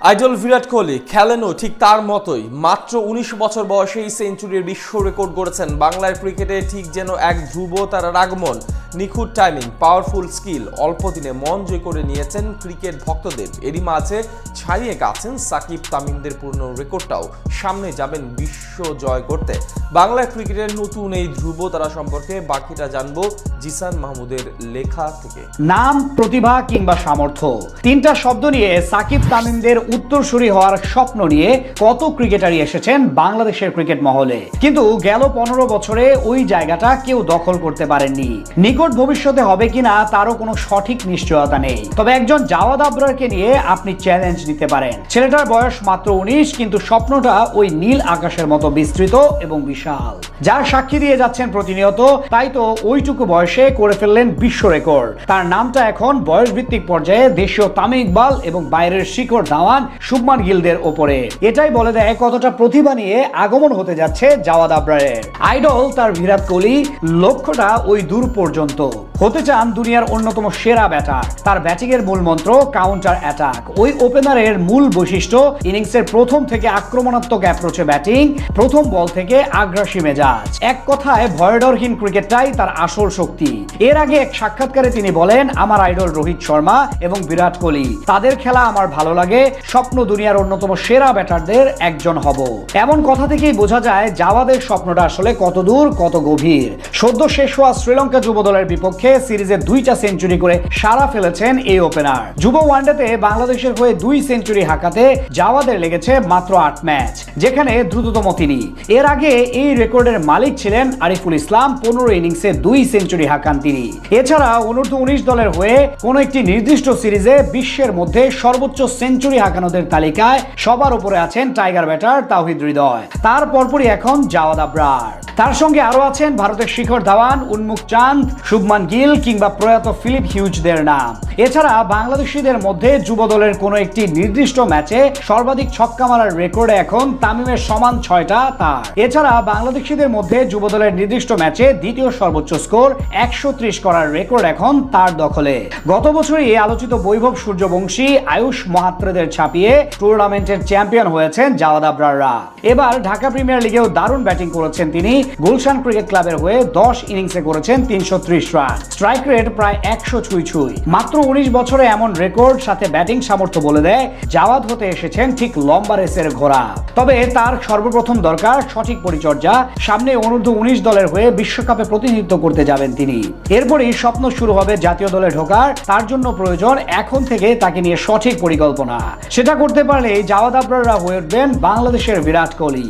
Idol Virat Kohli খেলেনও ঠিক তার মতোই। মাত্র ১৯ বছর বয়সেই সেঞ্চুরির বিশ্ব রেকর্ড গড়েছেন। বাংলার ক্রিকেটে ঠিক যেন এক ধ্রুব তারার আগমন। নিখুঁত টাইমিং, পাওয়ারফুল স্কিল, অল্প দিনে মন জয় করে নিয়েছেন ক্রিকেট ভক্তদের। এরই মাঝে ছাড়িয়ে গেছেন সাকিব তামিমদের পুরনো রেকর্ডটাও। সামনে যাবেন বিশ্ব জয় করতে। বাংলার ক্রিকেটের নতুন এই ধ্রুব তারা সম্পর্কে বাকিটা জানবো জিসান মাহমুদের লেখা থেকে। নাম, প্রতিভা কিংবা সামর্থ্য, তিনটা শব্দ নিয়ে সাকিব তামিমদের উত্তরসূরি হওয়ার স্বপ্ন নিয়ে কত ক্রিকেটারই এসেছেন বাংলাদেশের ক্রিকেট মহলে, কিন্তু গেল 15 বছরে ওই জায়গাটা কেউ দখল করতে পারেননি। নিকট ভবিষ্যতে হবে কিনা তারও কোনো সঠিক নিশ্চয়তা নেই। তবে একজন জাওয়াদ আবরারকে নিয়ে আপনি চ্যালেঞ্জ নিতে পারেন। ছেলেটার বয়স মাত্র 19, কিন্তু স্বপ্নটা ওই নীল আকাশের মতো বিস্তৃত এবং বিশাল, যার সাক্ষী দিয়ে যাচ্ছেন প্রতিনিয়ত। তাই তো ওইটুকু বয়সে করে ফেললেন বিশ্ব রেকর্ড। তার নামটা এখন বয়স ভিত্তিক পর্যায়ে দেশীয় তামিম ইকবাল এবং বাইরের শিখর ধাওয়ান শুভমান গিলদের ওপরে। এটাই বলে দেয় কতটা প্রতিভা নিয়ে আগমন হতে যাচ্ছে জাওয়াদ আবরারের। আইডল তার বিরাট কোহলি, লক্ষ্যটা ওই দূর পর্যন্ত। হতে চান দুনিয়ার অন্যতম সেরা ব্যাটার। তার ব্যাটিং এর মূল মন্ত্র কাউন্টার অ্যাটাক। ওই ওপেনারের মূল বৈশিষ্ট্য ইনিংসের প্রথম থেকে আক্রমণাত্মক অ্যাপ্রোচে ব্যাটিং, প্রথম বল থেকে আগ্রাসী মেজাজ। এক কথায় ভয়ডরহীন ক্রিকেটটাই তার আসল শক্তি। এর আগে এক সাক্ষাৎকারে তিনি বলেন, আমার আইডল রোহিত শর্মা এবং বিরাট কোহলি, তাদের খেলা আমার ভালো লাগে, স্বপ্ন দুনিয়ার অন্যতম সেরা ব্যাটারদের একজন হব। এমন কথা থেকেই বোঝা যায় জাওয়াদের স্বপ্নটা আসলে কত দূর, কত গভীর। সদ্য শেষ হওয়া শ্রীলঙ্কা যুব দলের বিপক্ষে সিরিজে 2টা সেঞ্চুরি করে সাড়া ফেলেছেন এই ওপেনার। যুব ওয়ানডেতে বাংলাদেশের হয়ে 2 সেঞ্চুরি হাঁকাতে জাওয়াদের লেগেছে মাত্র 8 ম্যাচ, যেখানে দ্রুততম তিনি। এর আগে এই রেকর্ডের মালিক ছিলেন আরিফুল ইসলাম, 15 ইনিংসে 2 সেঞ্চুরি হাঁকান তিনি। এছাড়া অনূর্ধ্ব-19 দলের হয়ে কোন একটি নির্দিষ্ট সিরিজে বিশ্বের মধ্যে সর্বোচ্চ সেঞ্চুরি হাঁকানোদের তালিকায় সবার উপরে আছেন টাইগার ব্যাটার তাওহিদ হৃদয়। তার পরপরই এখন জাওয়াদ আবরার। তার সঙ্গে আরো আছেন ভারতের শিখর ধাওয়ান, উন্মুক চাঁদ, শুভমান গিল কিংবা প্রয়াত ফিলিপ হিউজদের নাম। এছাড়া বাংলাদেশিদের মধ্যে যুব দলের কোনো একটি নির্দিষ্ট ম্যাচে সর্বাধিক ছক্কা মারার রেকর্ডে এখন তামিমের সমান 6টা তার। এছাড়া বাংলাদেশিদের মধ্যে যুব দলের নির্দিষ্ট ম্যাচে দ্বিতীয় সর্বোচ্চ স্কোর 130 করার রেকর্ড এখন তার দখলে। গত বছরই আলোচিত বৈভব সূর্যবংশী, আয়ুষ মাহাত্রেদের ছাপিয়ে টুর্নামেন্টের চ্যাম্পিয়ন হয়েছেন জাওয়াদ আবরাররা। এবার ঢাকা প্রিমিয়ার লিগেও দারুণ ব্যাটিং করেছেন তিনি। গুলশান ক্রিকেট ক্লাবের হয়ে 10 ইনিংসে করেছেন 330 রান, স্ট্রাইক রেট প্রায় 100 ছুঁই। মাত্র 19 বছরে এমন রেকর্ড, সাথে ব্যাটিং সামর্থ্য বলে দেয় জাওয়াদ হতে এসেছেন ঠিক লম্বা রেসের ঘোড়া। তবে তার সর্বপ্রথম দরকার সঠিক পরিচর্যা। সামনে অনূর্ধ্ব-19 দলের হয়ে বিশ্বকাপে প্রতিনিধিত্ব করতে যাবেন তিনি। এরপরই স্বপ্ন শুরু হবে জাতীয় দলে ঢোকার। তার জন্য প্রয়োজন এখন থেকে তাকে নিয়ে সঠিক পরিকল্পনা। সেটা করতে পারলে জাওয়াদ আবরাররা হয়ে উঠবেন বাংলাদেশের বিরাট কোহলি।